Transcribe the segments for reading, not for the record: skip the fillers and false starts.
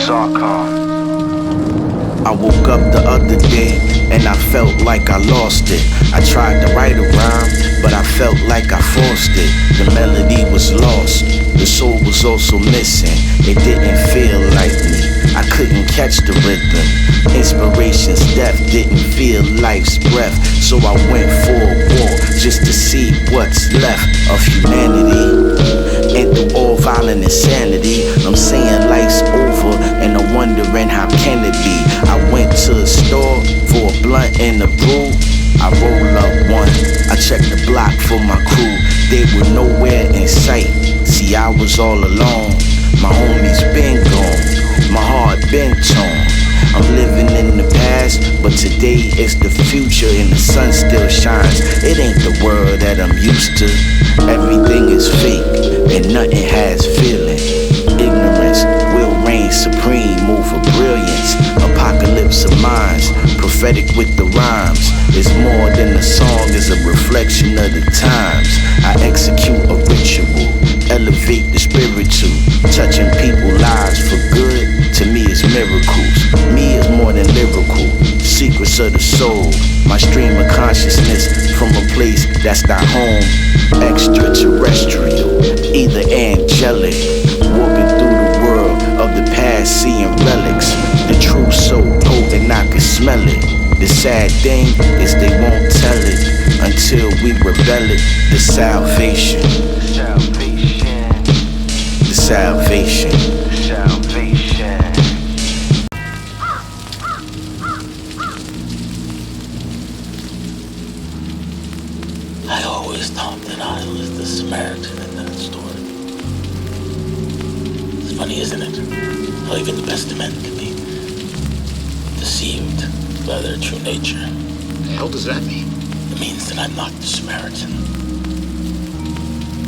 I woke up the other day and I felt like I lost it. I tried to write a rhyme, but I felt like I forced it. The melody was lost, the soul was also missing. It didn't feel like me, I couldn't catch the rhythm. Inspiration's death didn't feel life's breath. So I went for a walk just to see what's left of humanity. And through all violent insanity, I'm saying life's over and I'm wondering how can it be. I went to a store for a blunt and a brew. I roll up one, I checked the block for my crew. They were nowhere in sight, see I was all alone. My homies been gone, my heart been torn. I'm living in the past, but today is the future and the sun still shines. It ain't the world that I'm used to. Everything is fake and nothing has feeling. Ignorance will reign supreme over brilliance. Apocalypse of minds, prophetic with the rhymes. It's more than a song, it's a reflection of the times. I execute a ritual, elevate the spiritual. Touching people's lives for good, to me is miracles. Me is more than lyrical, secrets of the soul. My stream of consciousness from a place that's not home. Extraterrestrial, either angelic. Walking through the world of the past, seeing relics. The truth so potent I can smell it. The sad thing is they won't tell it until we rebel it. The salvation. The salvation. I always thought that I was the Samaritan in that story. It's funny, isn't it? How even the best of men can be deceived by their true nature. The hell does that mean? It means that I'm not the Samaritan.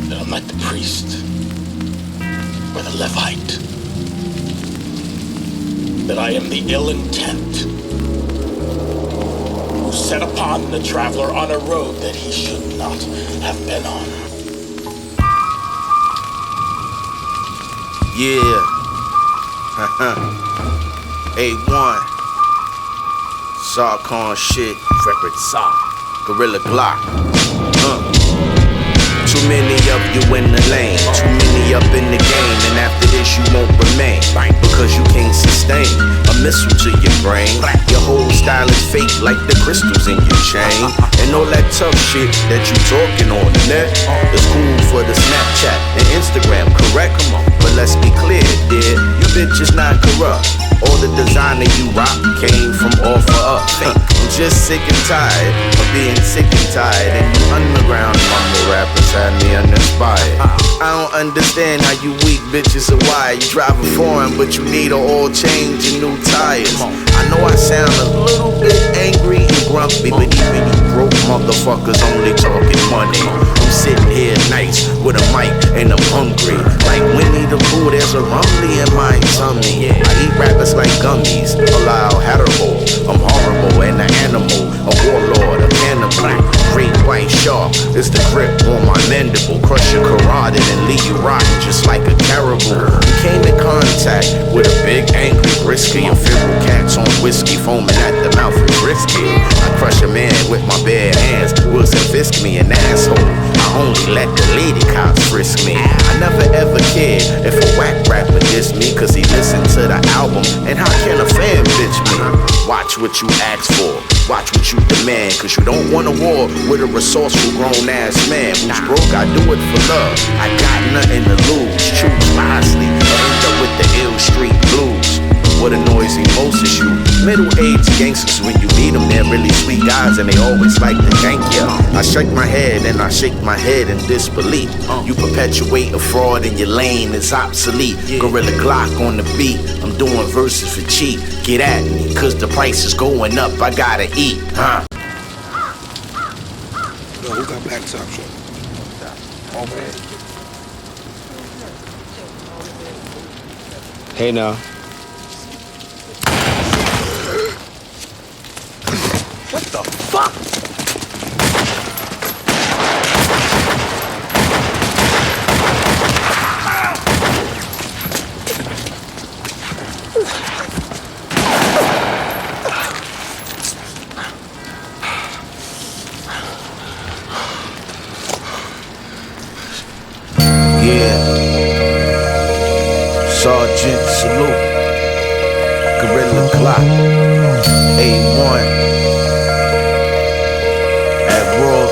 That I'm like the priest or the Levite. That I am the ill intent who set upon the traveler on a road that he should not have been on. Yeah. A1. Sarkon shit. Record Sock. Gorilla Glock. Too many of you in the lane, too many up in the game, and after this you won't remain, because you can't sustain a missile to your brain. Your whole style is fake like the crystals in your chain, and all that tough shit that you talking on the net is cool for the Snapchat and Instagram, correct? But let's be clear, dear, you bitches not corrupt. All the designer you rock came from off of up. I'm just sick and tired of being sick and tired, and you underground mumble rappers had me uninspired. I don't understand how you weak bitches are wired. You drive a foreign, but you need a oil change and new tires. I know I sound a little bit angry and grumpy, but even you broke motherfuckers only talking money. I'm sitting here nice with a mic and I'm hungry. Like Winnie the Pooh, there's a rumbly in my tummy. I eat rappers like gummies, allow hetero. I'm horrible and an animal, a warlord, a cannibal. Great white shark is the grip on my mandible. Crush your carotid and leave you rotten just like a caribou. You came in contact with a big angry brisky and feral cats on whiskey foaming at the mouth and frisky. I crush a man with my bare hands, Wilson Fisk me an asshole. I only let the lady cops frisk me. I never ever cared if a whack rapper diss me, cause he listened to the album, and how can a fan bitch me? Watch what you ask for, watch what you demand, cause you don't want a war with a resourceful grown ass man who's broke. I do it for love, I got nothing to lose. Choose wisely, or end up with the ill street blues. What annoys me most is you middle-aged gangsters. When you meet them, they're really sweet guys and they always like to gank ya. I shake my head and I shake my head in disbelief. You perpetuate a fraud and your lane is obsolete. Gorilla Glock on the beat, I'm doing verses for cheap. Get at me, cause the price is going up, I gotta eat, huh? Yo, who got back top shot? Okay. Hey now. What the fuck? clock. A1 at Raw.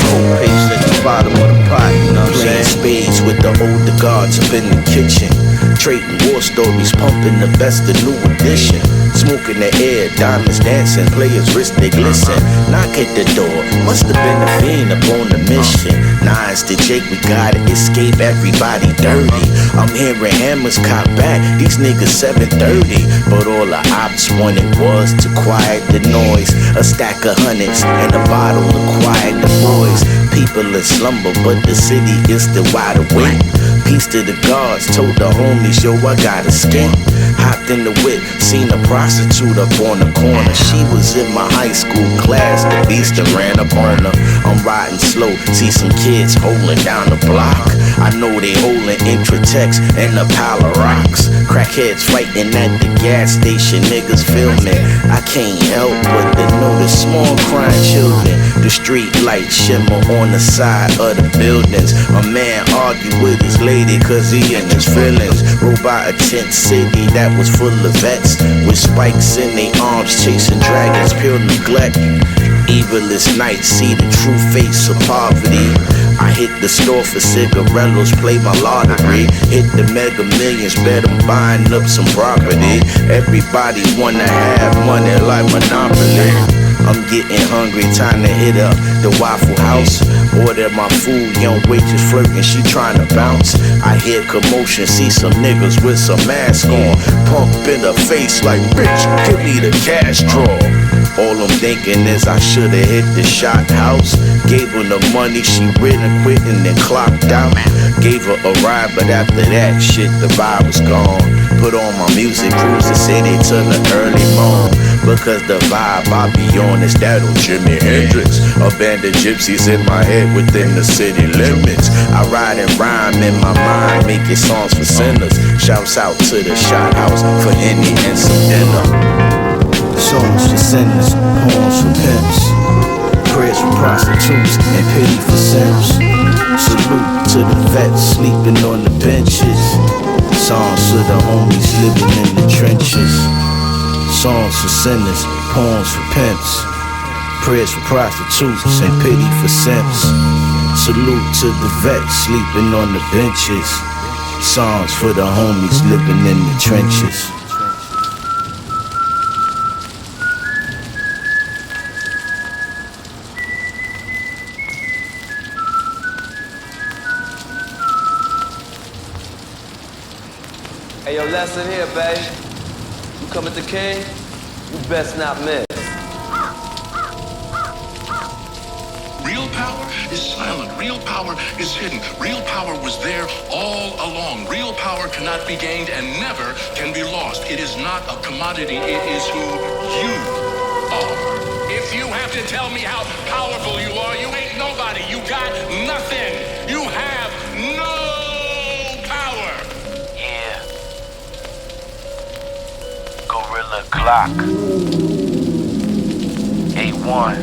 Cold paste at the bottom of the pot, you know what I'm saying? Spades with the older guards up in the kitchen. Trading war stories, pumping the best of new edition. Smoke in the air, diamonds dancing, players' wrist they glisten. Knock at the door, must have been a fiend up on the mission. Nines to Jake, we gotta escape, everybody dirty. I'm hearing hammers cop back, these niggas 730. But all the ops wanted was to quiet the noise. A stack of hundreds and a bottle to quiet the boys. People in slumber, but the city is still wide awake. Peace to the guards, told the homies, yo, I gotta escape. Hopped in the whip, seen a prostitute up on the corner. She was in my high school class, the beast that ran up on her. I'm riding slow, see some kids holding down the block. I know they holding Intratechs and a pile of rocks. Crackheads fighting at the gas station, niggas filming. I can't help but to notice small crying children. The street lights shimmer on the side of the buildings. A man argued with his lady cause he in his feelings. Rode by a tent city that was full of vets with spikes in their arms chasing dragons, pure neglect. Evilest night, see the true face of poverty. I hit the store for cigarillos, play my lottery. Hit the Mega Millions, bet I'm buying up some property. Everybody wanna have money like Monopoly. I'm getting hungry, time to hit up the Waffle House. Order my food, young waitress flirting, she trying to bounce. I hear commotion, see some niggas with some mask on. Pump in her face like, bitch, give me the cash draw. All I'm thinking is I should've hit the shot house. Gave her the money, she ran and quit and then clocked out. Gave her a ride, but after that shit, the vibe was gone. Put on my music, cruise the city till the early morn. Because the vibe I be on is that old Jimi Hendrix. A band of gypsies in my head within the city limits. I ride and rhyme in my mind, making songs for sinners. Shouts out to the shot house for Henny and some dinner. Songs for sinners, poems for pimps, prayers for prostitutes and pity for simps. Salute to the vets sleeping on the benches. Songs for the homies living in the trenches. Songs for sinners, poems for pimps, prayers for prostitutes and pity for simps. Salute to the vets sleeping on the benches. Songs for the homies living in the trenches. Hey, yo, lesson here, babe. You come at the king, you best not miss. Real power is silent. Real power is hidden. Real power was there all along. Real power cannot be gained and never can be lost. It is not a commodity. It is who you are. If you have to tell me how powerful you are, you ain't nobody. You got nothing. You have no power. Yeah. Gorilla Glock. A1.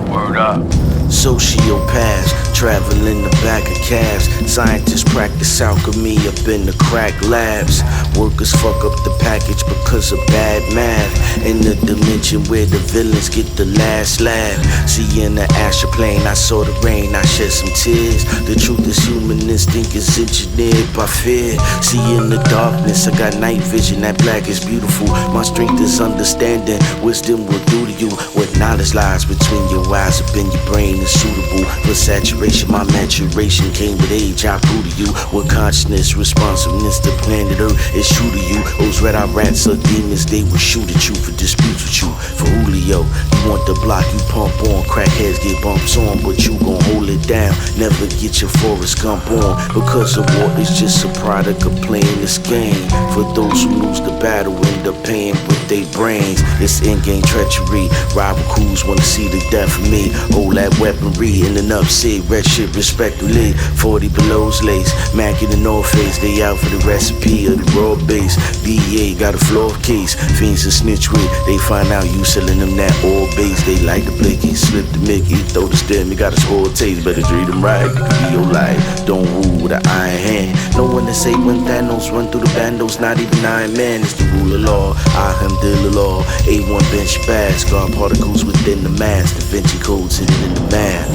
Word up. Sociopaths travel in the back of cabs. Scientists practice alchemy up in the crack labs. Workers fuck up the package because of bad math. In the dimension where the villains get the last laugh. See in the astroplane, I saw the rain, I shed some tears. The truth is human instinct is engineered by fear. See in the darkness, I got night vision, that black is beautiful. My strength is understanding, wisdom will do to you. What knowledge lies between your eyes up in your brain is suitable for saturation. My maturation came with age, I grew to you. With consciousness, responsiveness to planet Earth is true to you. Those red-eye rats are demons, they will shoot at you for disputes with you. For Julio, you want the block, you pump on. Crackheads get bumps on, but you gon' hold it down. Never get your Forrest Gump on, because the war is just a product of playing this game. For those who lose the battle, end up paying with their brains. It's in-game treachery. Rival crews wanna see the death of me. Hold that weaponry in an upset, red shit respectfully. 40 below's lace, Mac in the North Face. They out for the recipe of the raw base. DEA got a floor case. Fiends to snitch with, they find out you selling them that oil base. They like the blicky, slip the Mickey, throw the stem. You got a spoiled taste, better treat them right. It could be your life. Don't rule with an iron hand. No when they say when Thanos run through the bandos, not even Iron Man is the rule of law. I am the law. A1 bench bass, guard particles within the mass. Da Vinci codes hidden in the math.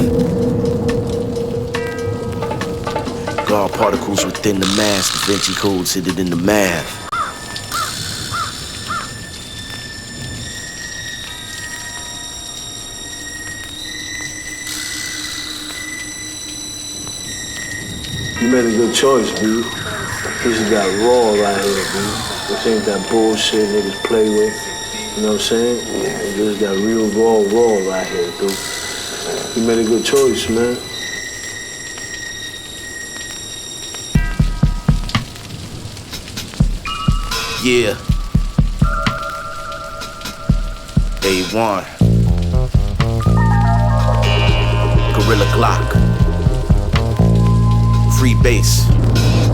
Guard particles within the mass. Da Vinci codes hidden in the math. You made a good choice, dude. This has got raw right here, dude. This ain't that bullshit niggas play with. You know what I'm saying? This got real raw right here, dude. You made a good choice, man. Yeah. A1. Gorilla Glock. Freebase.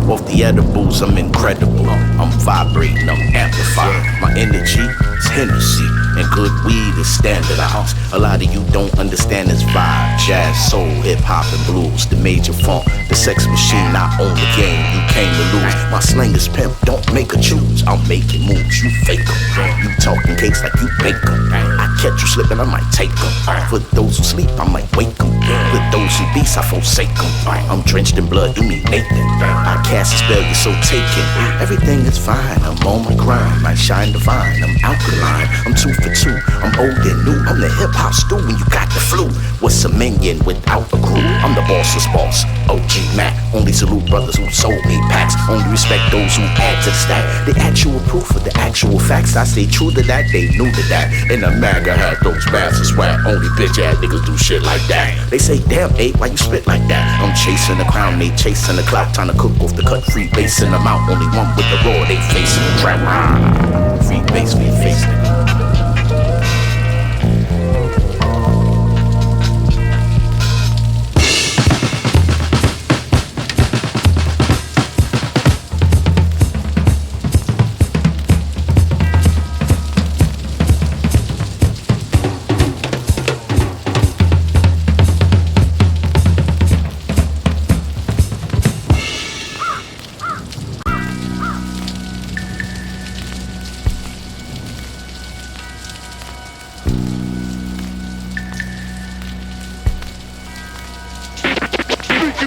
Off the edibles, I'm incredible. I'm vibrating, I'm amplifying. My energy is Hennessy, and good weed is standardized. A lot of you don't understand this vibe. Jazz, soul, hip-hop, and blues. The major funk, the sex machine, I own the game. You came to lose. My slang is pimp, don't make a choose. I'm making moves, you fake them. You talking cakes like you bake them. I catch you slipping, I might take them. For those who sleep, I might wake them. For those who beast, I forsake them. I'm drenched in blood, you mean Nathan. I cast a spell, you're so taken. Everything is fine, I'm on my grind. I shine divine, I'm alkaline. I'm 2 for 2, I'm old and new. I'm the hip-hop stew when you got the flu. What's a minion without a crew? I'm the boss's boss, OG Mac. Only salute brothers who sold me packs. Only respect those who add to the stack. The actual proof of the actual facts. I stay true to that, they new to that. And the MAGA had those bastards swag. Only bitch-ass niggas do shit like that. They say, damn, Abe, why you spit like that? I'm chasing the crown, they chasing the clout. Trying to cook off the cut, free base in them out. Only one with the raw, they facing the trap. Free base, we facing it.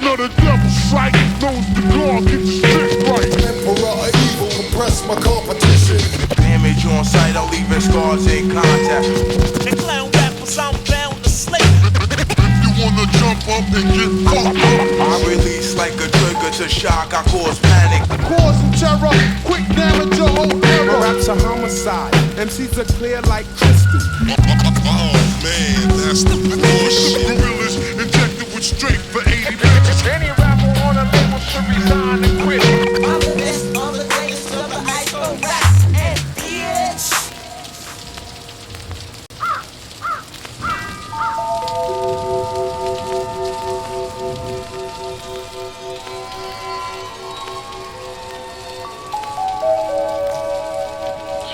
Of the devil's sight, knows the Glock, get the stick right. Emperor of evil, compress my competition. Damage on sight, I'm leaving scars in contact. And clown rappers, I'm bound to slay. If you wanna jump up and get fucked up, I release like a trigger to shock, I cause panic. causing terror, quick damage your whole era. Raps a homicide, MCs are clear like crystal. Oh man, that's the bullshit. Gorillas injected with strength for 80 minutes. Any rapper on a label should resign and quit. I'm the best on the greatest of the ice for raps and bitch.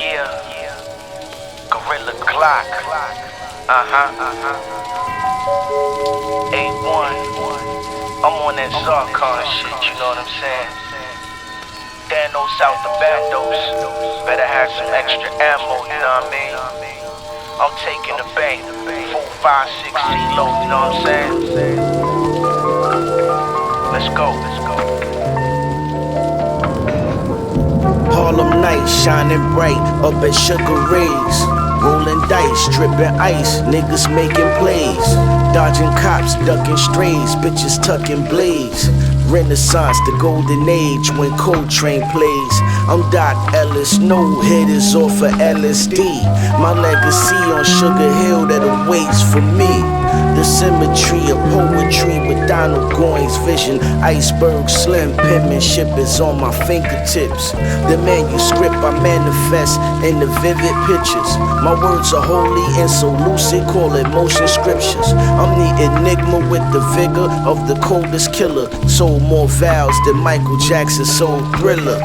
Yeah. Gorilla Glock. A1. I'm on that Zarkon shit, you know what I'm saying? Thanos out the bandos. Better have some extra ammo, you know what I mean? I'm taking the bank. 4, 5, 6 CeeLo, you know what I'm saying? Let's go. Harlem nights shining bright up at Sugar Ray's. Rolling dice, dripping ice, niggas making plays. Dodging cops, ducking strays, bitches tucking blades. Renaissance, the golden age when Coltrane plays. I'm Doc Ellis, no hitters off of LSD. My legacy on Sugar Hill that awaits for me. The symmetry of poetry with Donald Goines' vision. Iceberg slim penmanship is on my fingertips. The manuscript I manifest in the vivid pictures. My words are holy and so lucid, call it motion scriptures. I'm the enigma with the vigor of the coldest killer. Sold more vows than Michael Jackson sold Thriller.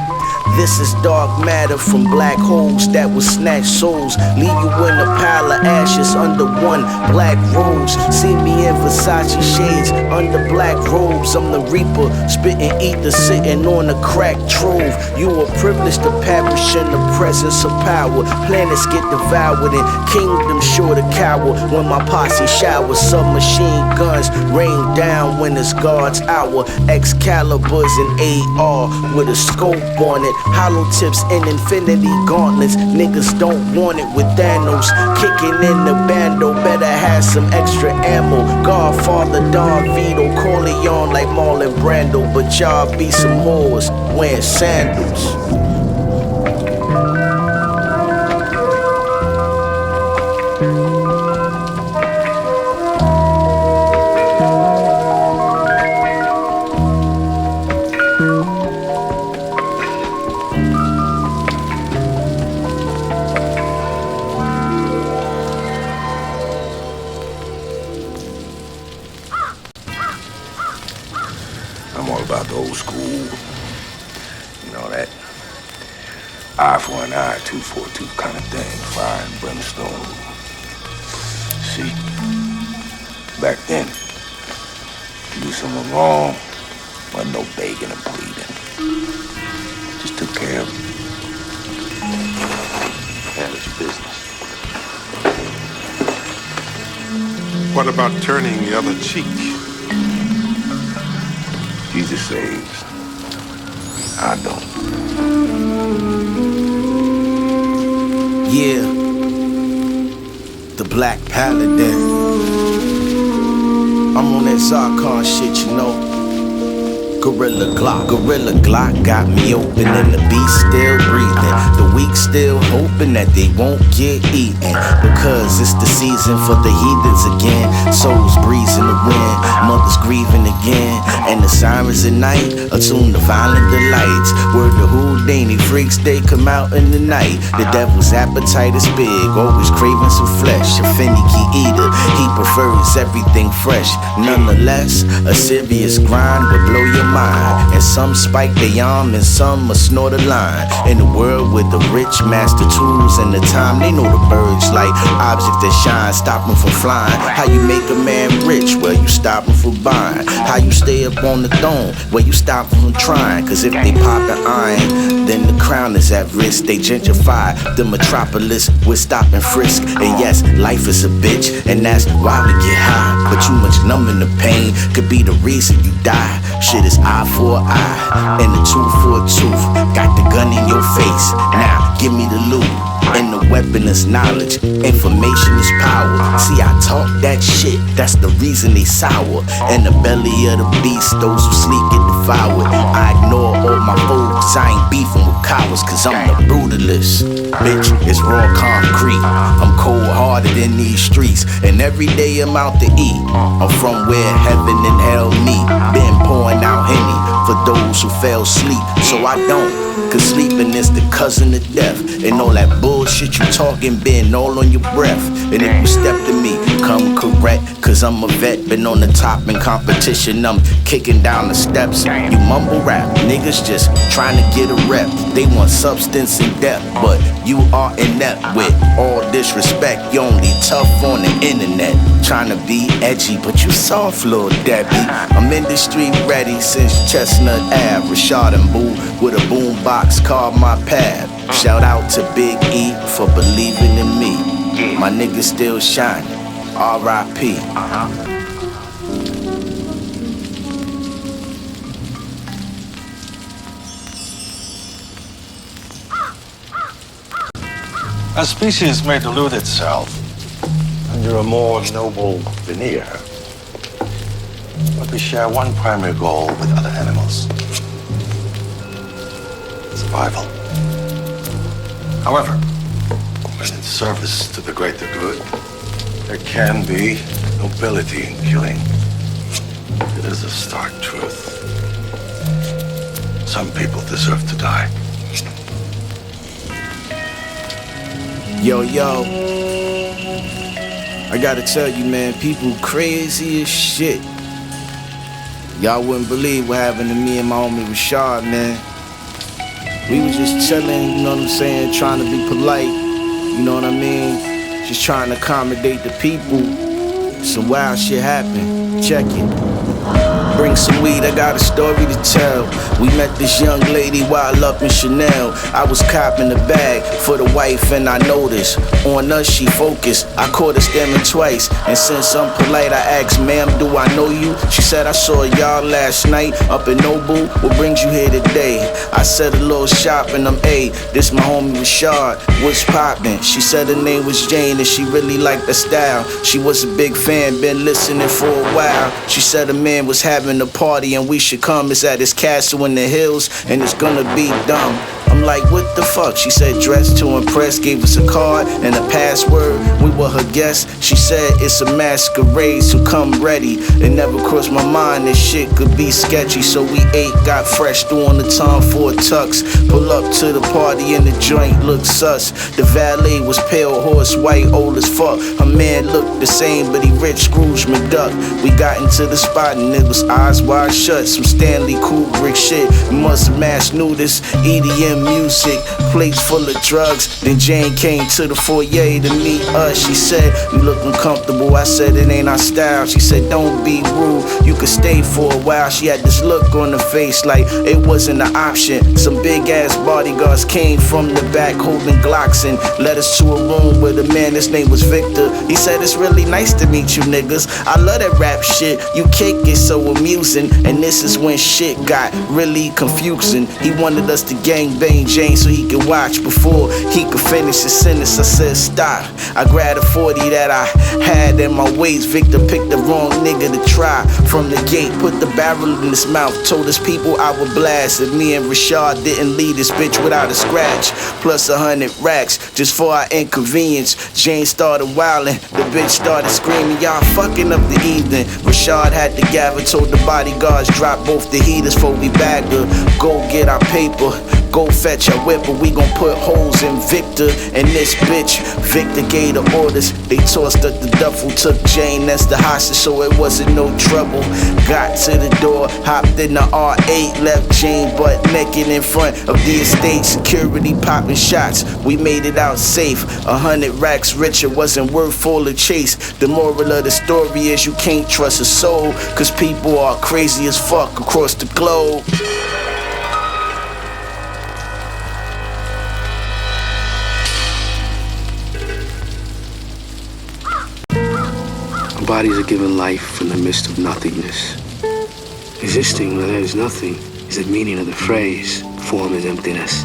This is dark matter from black holes that will snatch souls. Leave you in a pile of ashes under one black rose. See me in Versace shades under black robes. I'm the reaper, spitting ether, sitting on a crack trove. You are privileged to perish in the presence of power. Planets get devoured and kingdoms sure to cower. When my posse showers, submachine guns rain down when it's God's hour. Excaliburs and AR with a scope on it. Hollow tips and infinity gauntlets. Niggas don't want it with Thanos kicking in the bando. Better have some extra ammo. Godfather Don Vito, Corleone like Marlon Brando. But y'all be some whores wearing sandals. I'm all about the old school. You know, that eye for an eye, tooth for a tooth kind of thing. Fire and brimstone. See, back then, you do someone wrong, wasn't no begging and pleading. Just took care of it. Handled your business. What about turning the other cheek? Jesus saves. I don't. Yeah, the Black Paladin. I'm on that Zarkon shit, you know. Gorilla Glock got me open and the beast still breathing. The weak still hoping that they won't get eaten. Because it's the season for the heathens again. Souls breezing the wind, mothers grieving again. And the sirens at night attune to violent delights. Word to Houdini, freaks they come out in the night. The devil's appetite is big, always craving some flesh. A finicky eater, he prefers everything fresh. Nonetheless, a serious grind will blow your mind. And some spike their arm and some will snort a line. In the world with the rich master tools and the time, they know the birds like objects that shine, stop them from flying. How you make a man rich? Well, you stop him from buying. How you stay up on the throne? Well, you stop them from trying. Cause if they pop an iron, then the crown is at risk. They gentrify the metropolis with stop and frisk. And yes, life is a bitch, and that's why we get high. But too much numbing the pain could be the reason you die. Shit is eye for an eye and a tooth for a tooth. Got the gun in your face, now give me the loot. And the weapon is knowledge, information is power. See, I talk that shit, that's the reason they sour. In the belly of the beast, those who sleep get devoured. I ignore all my foes, I ain't beefing with cowards. Cause I'm the brutalist, bitch, it's raw concrete. I'm cold-hearted in these streets, and every day I'm out to eat. I'm from where heaven and hell meet. Been pouring out Henny for those who fell asleep. So I don't, cause sleeping is the cousin of death. And all that bullshit you talking been all on your breath. And if you step to me, come correct. Cause I'm a vet, been on the top in competition. I'm kicking down the steps. You mumble rap, niggas just trying to get a rep. They want substance and depth, but you are inept. With all disrespect, you only tough on the internet. Trying to be edgy, but you soft, little Debbie. I'm industry ready since Chestnut Ave. Rashad and Boo with a boombox called my path. Shout out to Big E for believing in me. My niggas still shining. R.I.P. A species may delude itself under a more noble veneer, but we share one primary goal with other animals: survival. However, when in service to the greater good, there can be nobility in killing. It is a stark truth. Some people deserve to die. Yo, I gotta tell you, man, people crazy as shit. Y'all wouldn't believe what happened to me and my homie Rashad, man. We was just chilling, you know what I'm saying, trying to be polite, you know what I mean? Just trying to accommodate the people. Some wild shit happened. Check it. Bring some weed, I got a story to tell. We met this young lady while up in Chanel. I was copping the bag for the wife and I noticed on us she focused. I caught her staring twice, and since I'm polite I asked, ma'am, do I know you? She said, I saw y'all last night up in Noble. What brings you here today? I said, a little shopping. I'm this my homie Rashad. What's poppin'? She said her name was Jane and she really liked the style. She was a big fan, been listening for a while. She said a man was having a party and we should come. It's at his castle in the hills and it's gonna be dumb. I'm like, what the fuck? She said, dressed to impress, gave us a card and a password. We were her guests. She said, it's a masquerade, so come ready. It never crossed my mind this shit could be sketchy. So we ate, got fresh, threw on the Tom Ford tux. Pull up to the party and the joint looked sus. The valet was pale horse white, old as fuck. Her man looked the same, but he rich, Scrooge McDuck. We got into the spot and it was eyes wide shut. Some Stanley Kubrick shit. Must have mass knew this. EDM music, plates full of drugs. Then Jane came to the foyer to meet us. She said, you look uncomfortable. I said, it ain't our style. She said, don't be rude, you could stay for a while. She had this look on her face like it wasn't an option. Some big ass bodyguards came from the back holding Glocks and led us to a room with a man, his name was Victor. He said, it's really nice to meet you niggas. I love that rap shit, you kick it so amusing. And this is when shit got really confusing. He wanted us to gangbang Jane so he could watch before he could finish his sentence. I said stop. I grabbed a 40 that I had in my waist. Victor picked the wrong nigga to try. From the gate, put the barrel in his mouth, told his people I would blast. If me and Rashad didn't leave this bitch without a scratch, plus 100 racks just for our inconvenience. Jane started wilding, the bitch started screaming, y'all fucking up the evening. Rashad had to gather, told the bodyguards drop both the heaters before we bagged her. Go get our paper, go fetch a whip, but we gon' put holes in Victor and this bitch. Victor gave the orders, they tossed up the duffel, took Jane as the hostage, so it wasn't no trouble. Got to the door, hopped in the R8, left Jane butt naked in front of the estate. Security popping shots, we made it out safe. 100 racks richer wasn't worth all the chase. The moral of the story is you can't trust a soul, cause people are crazy as fuck across the globe. Bodies are given life from the midst of nothingness. Existing where there is nothing is the meaning of the phrase, form is emptiness.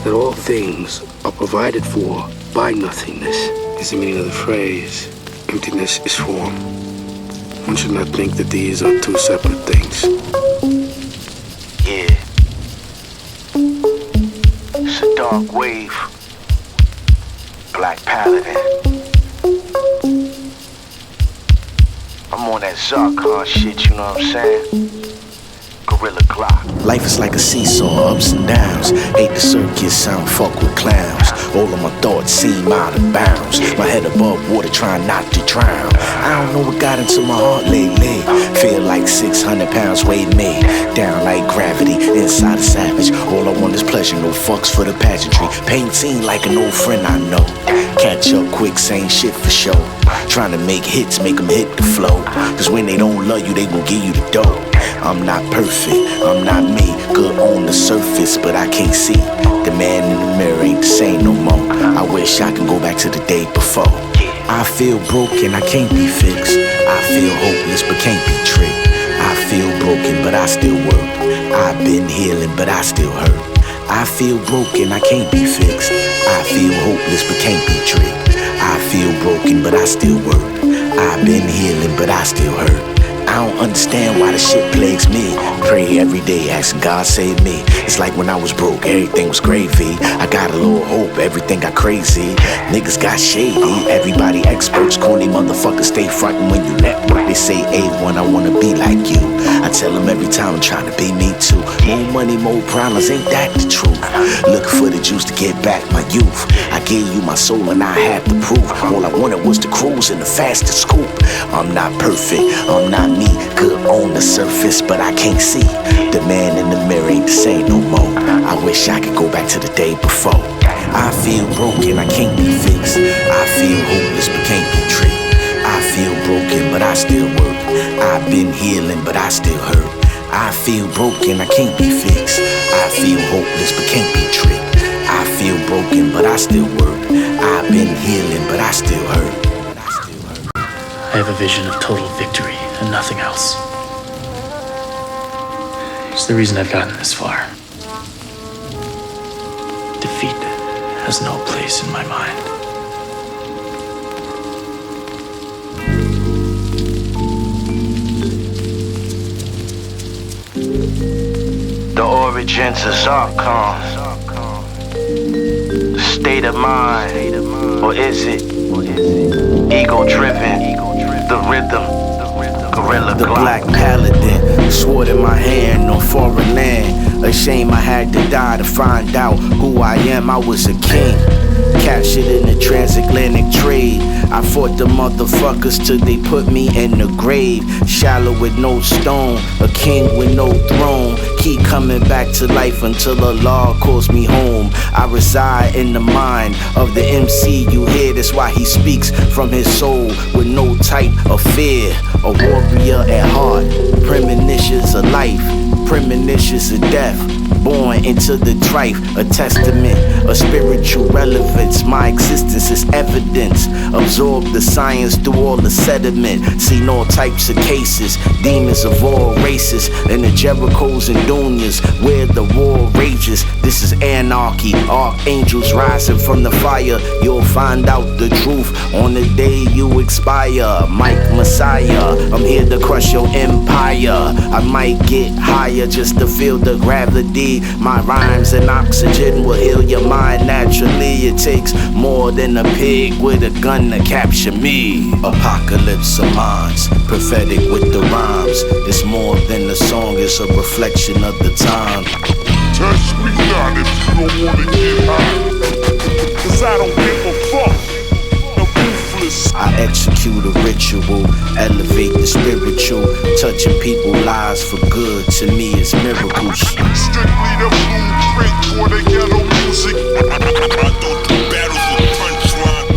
That all things are provided for by nothingness is the meaning of the phrase, emptiness is form. One should not think that these are two separate things. Yeah. It's a dark wave. Black Paladin. I'm on that Zarkon shit, you know what I'm saying? Gorilla Glock. Life is like a seesaw, ups and downs. Hate the circus, I don't fuck with clowns. All of my thoughts seem out of bounds. My head above water, trying not to drown. I don't know what got into my heart lately. Feel like 600 pounds weighed me down like gravity, inside a savage. All I want is pleasure, no fucks for the pageantry. Painting like an old friend I know. Catch up quick, same shit for show. Trying to make hits, make them hit the flow. Cause when they don't love you, they gon' give you the dough. I'm not perfect, I'm not me. Good on the surface, but I can't see. The man in the mirror ain't the same no more. I wish I could go back to the day before. I feel broken, I can't be fixed. I feel hopeless, but can't be tricked. I feel broken, but I still work. I've been healing, but I still hurt. I feel broken, I can't be fixed. I feel hopeless, but can't be tricked. I feel broken, but I still work. I've been healing, but I still hurt. I don't understand why the shit plagues me. Pray every day, asking God save me. It's like when I was broke, everything was gravy. I got a little hope, everything got crazy. Niggas got shady, everybody experts. Corny motherfuckers stay frontin' when you network. They say A1, I wanna be like you. I tell them every time I'm trying to be me too. More money, more problems, ain't that the truth? Looking for the juice to get back my youth. I gave you my soul and I had the proof. All I wanted was to cruise in the fastest scoop. I'm not perfect, I'm not me. Good on the surface, but I can't see. The man in the mirror ain't the same no more. I wish wish I could go back to the day before. I feel broken, I can't be fixed. I feel hopeless, but can't be tricked. I feel broken, but I still work. I've been healing, but I still hurt. I feel broken, I can't be fixed. I feel hopeless, but can't be tricked. I feel broken, but I still work. I've been healing, but I still hurt. I have a vision of total victory and nothing else. It's the reason I've gotten this far. Defeat has no place in my mind. The origins of Zarkon. The state of mind, or is it ego-driven? The rhythm, gorilla the Glock. Black Paladin, sword in my hand on foreign land. A shame I had to die to find out who I am. I was a king, captured in the transatlantic trade. I fought the motherfuckers till they put me in the grave. Shallow with no stone, a king with no throne. Keep coming back to life until the law calls me home. I reside in the mind of the MC you hear. That's why he speaks from his soul with no type of fear. A warrior at heart, premonitions of life, premonitions of death. Born into the trife, a testament, a spiritual relevance. My existence is evidence. Absorb the science through all the sediment. Seen all types of cases, demons of all races, and the Jerichos and Dunyas where the war rages. This is anarchy, archangels rising from the fire. You'll find out the truth on the day you expire. Mike Messiah, I'm here to crush your empire. I might get higher just to feel the gravity. My rhymes and oxygen will heal your mind naturally. It takes more than a pig with a gun to capture me. Apocalypse of minds, prophetic with the rhymes. It's more than a song, it's a reflection of the time. Touch me not if you don't wanna get high, 'cause I don't give a fuck. I execute a ritual, elevate the spiritual, touching people's lives for good. To me, it's miracles. Strictly the blueprint for the ghetto music. I don't do battles with punchline.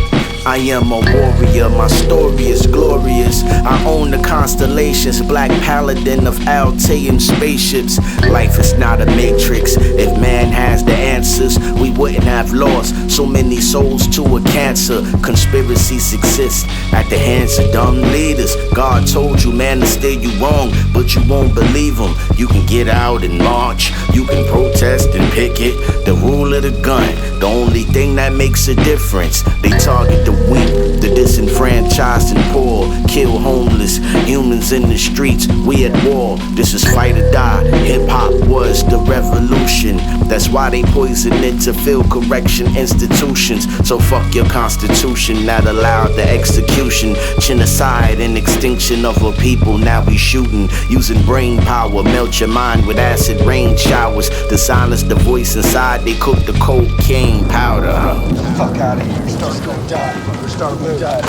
I am a warrior, my story is glorious. I own the constellations, Black Paladin of Altaean spaceships. Life is not a matrix. If man has the answers, we wouldn't have lost so many souls to a cancer. Conspiracies exist at the hands of dumb leaders. God told you, man, to steer you wrong, but you won't believe him. You can get out and march, you can protest and picket. The rule of the gun, the only thing that makes a difference. They target the weak, the disenfranchised and poor. Kill homeless, humans in the streets, we at war. This is fight or die, hip-hop was the revolution. That's why they poison it to fill correction institutions. So fuck your constitution that allowed the execution, genocide and extinction of a people. Now we shooting, using brain power, melt your mind with acid rain showers. To silence the voice inside, they cook the cocaine powder. Get the fuck out of here. We're gonna die. We're gonna die.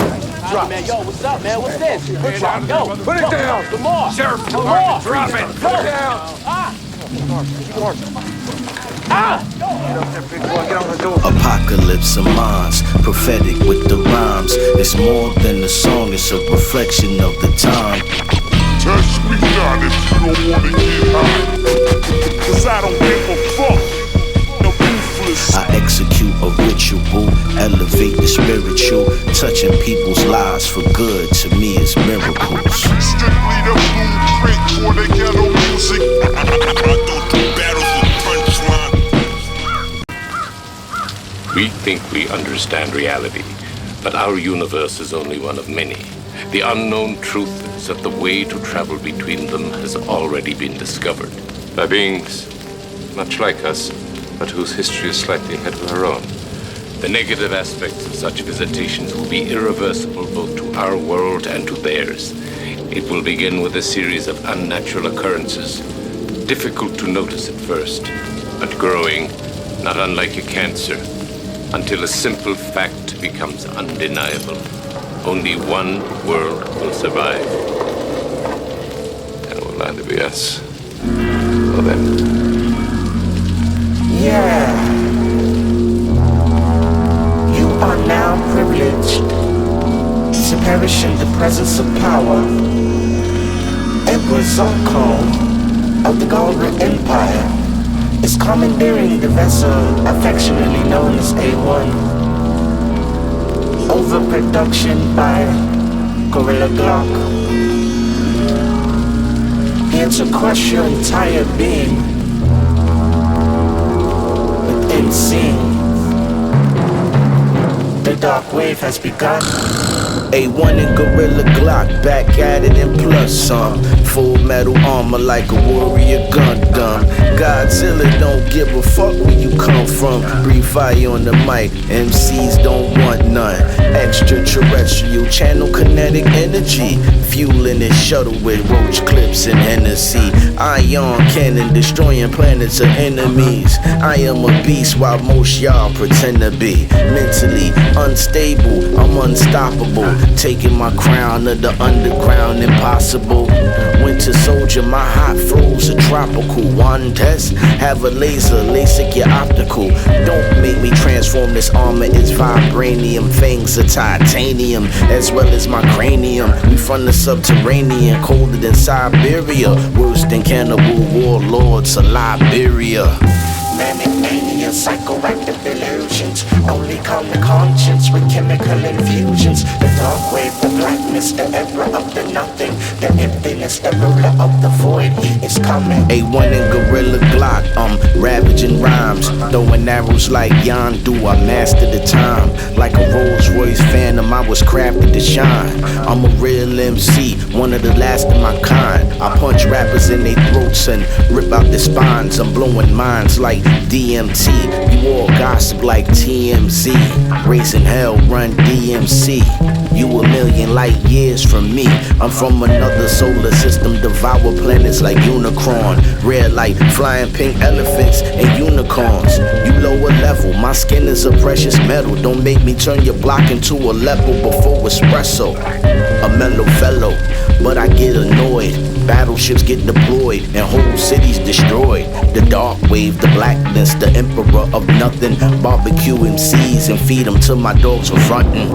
Drop. Man, yo, what's up, man? What's this? Yo, put it down. Some more. Sheriff, drop it. Put it down. Apocalypse of minds, prophetic with the rhymes. It's more than a song, it's a reflection of the time. Touch me not if you don't wanna get high, 'cause I don't give a fuck. No ruthless. I execute a ritual, elevate the spiritual, touching people's lives for good. To me, it's miracles. Strictly the blueprint for the ghetto music. I don't do battles with punchline. We think we understand reality, but our universe is only one of many. The unknown truth is that the way to travel between them has already been discovered by beings much like us, but whose history is slightly ahead of our own. The negative aspects of such visitations will be irreversible both to our world and to theirs. It will begin with a series of unnatural occurrences, difficult to notice at first, but growing, not unlike a cancer, until a simple fact becomes undeniable. Only one world will survive. And it will either be us or them. Yeah. commandeering the vessel affectionately known as A1. Overproduction by Gorilla Glock. Here to crush your entire being with insane. The dark wave has begun. A1 and Gorilla Glock, back at it and plus some. Full metal armor like a warrior Gundam. Godzilla don't give a fuck where you come from. Breathe fire on the mic, MCs don't want none. Extraterrestrial, channel kinetic energy. Fueling this shuttle with roach clips and Hennessy. Ion cannon destroying planets of enemies. I am a beast while most y'all pretend to be. Mentally unstable, I'm unstoppable. Taking my crown of the underground impossible. Winter soldier, my hot flows are tropical. One test, have a laser, LASIK your optical. Don't make me transform, this armor is vibranium. Fangs are titanium, as well as my cranium. We from the subterranean, colder than Siberia. Worse than cannibal warlords of Liberia. Manic mania, psychoactive illusions. Only calm the conscience with chemical infusions. The dark wave, the blackness, the era of the nothing. The emptiness, the ruler of the void is coming. A1 and Gorilla Glock, ravaging rhymes. Throwing arrows like Yondu, I mastered the time. Like a Rolls Royce Phantom, I was crafted to shine. I'm a real MC, one of the last of my kind. I punch rappers in their throats and rip out their spines. I'm blowing minds like DMT, you all gossip like TMZ. Raising hell, run DMC. You a million light years from me. I'm from another solar system, devour planets like Unicron. Red light, flying pink elephants and unicorns. You lower level, my skin is a precious metal. Don't make me turn your block into a level before espresso. A mellow fellow, but I get annoyed. Battleships get deployed and whole cities destroyed. The dark wave, the blackness, the emperor of nothing. Barbecue MCs and feed them till my dogs are frontin'.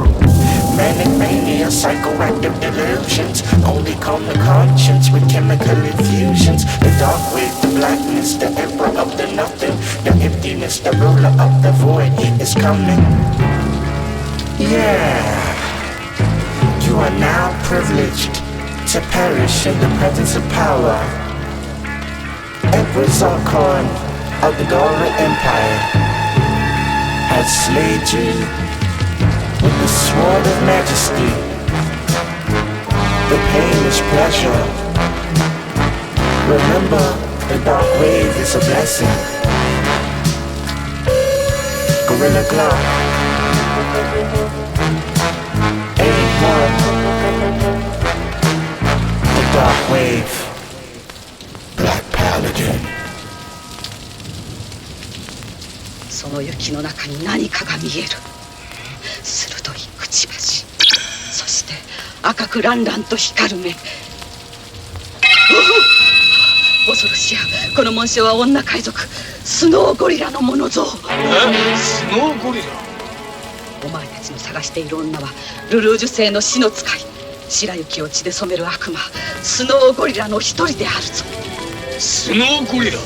Manic mania, psychoactive delusions. Only calm the conscience with chemical infusions. The dark wave, the blackness, the emperor of the nothing. The emptiness, the ruler of the void is coming. Yeah. You are now privileged to perish in the presence of power. Emperor Zarkon of the Dora Empire has slayed you with the sword of majesty. The pain is pleasure. Remember, the dark wave is a blessing. Gorilla Glock, A1. Dark wave, Black Paladin. その雪の中に何かが見える。鋭いくちばし、そして赤くランランと光る目。恐ろしや、この紋章は女海賊スノーゴリラのものぞ。スノーゴリラ？お前たちの探している女はルルージュ星の死の使い。白雪を血で染める悪魔スノーゴリラの一人であるぞ。スノーゴリラ？